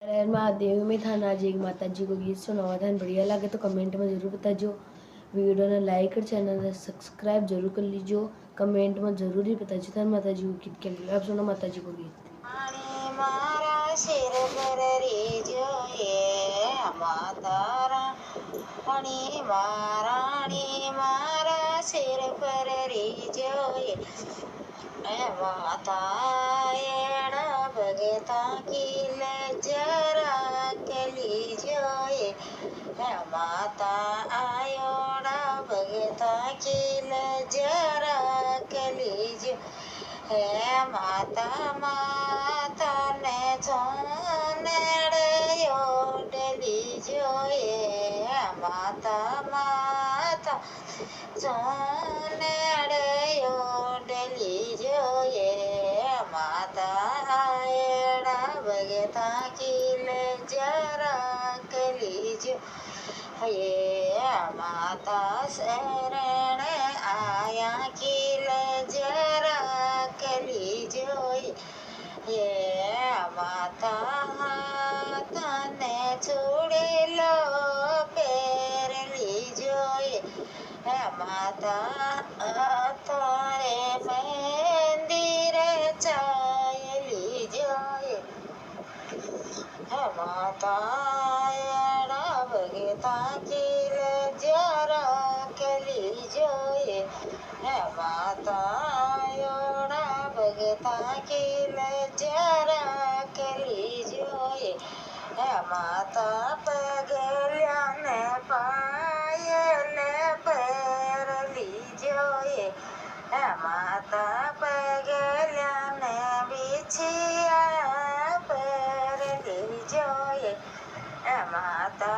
हर महादेव में था ना जी माता जी को गीत सुनावा था बढ़िया लगे तो कमेंट में जरूर बताजो। वीडियो ने लाइक और चैनल ने सब्सक्राइब जरूर कर लीजिए। कमेंट में जरूर ही बताजो था माता जी को गीत के लिए। आप सुनो माता जी को गीत। मारा सिर पर रीजो ये माता रानी मारा सिर पर रीजो ये माता एड़ा भगता की लजरा कली जोए माता आयोड़ा भगता की लजरा कली जो है माता माता ने छोनेड़ो डली जोए माता माता छोनेड़ो डली जोए माता एड़ा भगता की लजरा कली जो ये माता शरण आया की लजरा कली जो ये माता तने छुड़े लो पैर लीजो ये माता तारे मंदिर चाय लीजो ये माता एड़ा भगता की लजरा कली जोए माता एड़ा भगता की लजरा कली जोए माता पगलिया ने पायल पैर ली जोए माता पगलिया ने बिछिया पैर ली जोए माता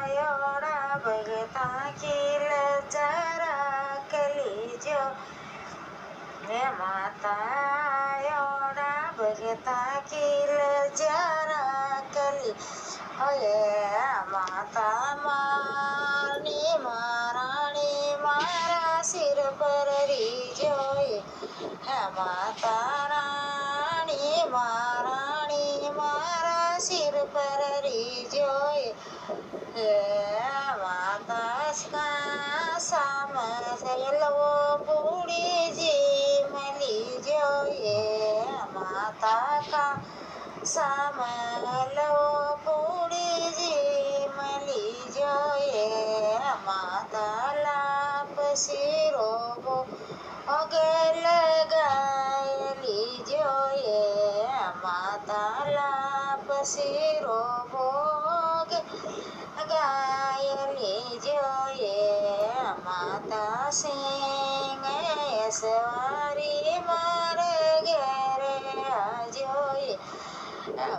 योड़ा भगता की लजरा कली जो माता योड़ा भगता की लजरा कली माता मारनी महारानी मारा सिर पर रीजोए माता रानी महारानी मारा सिर पर रीजोए माता साम सैलवो बूढ़ी जी मली जोए माता का सामलो बूढ़ी जी मली जोए माता लाप सिरो अगल गायली जोए माता लाप सिरो भोग गायली जोए माता सिंह सवारी मार घेरे जोए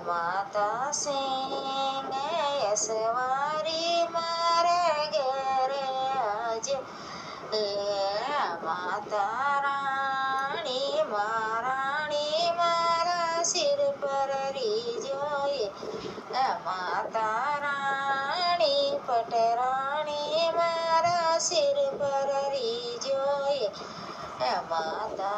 माता सिंह सवारी मार घेरे जो माता रानी महारानी मारा सिर पर रीजोए माता रानी पटरानी मारा सिर पर रीजोए माता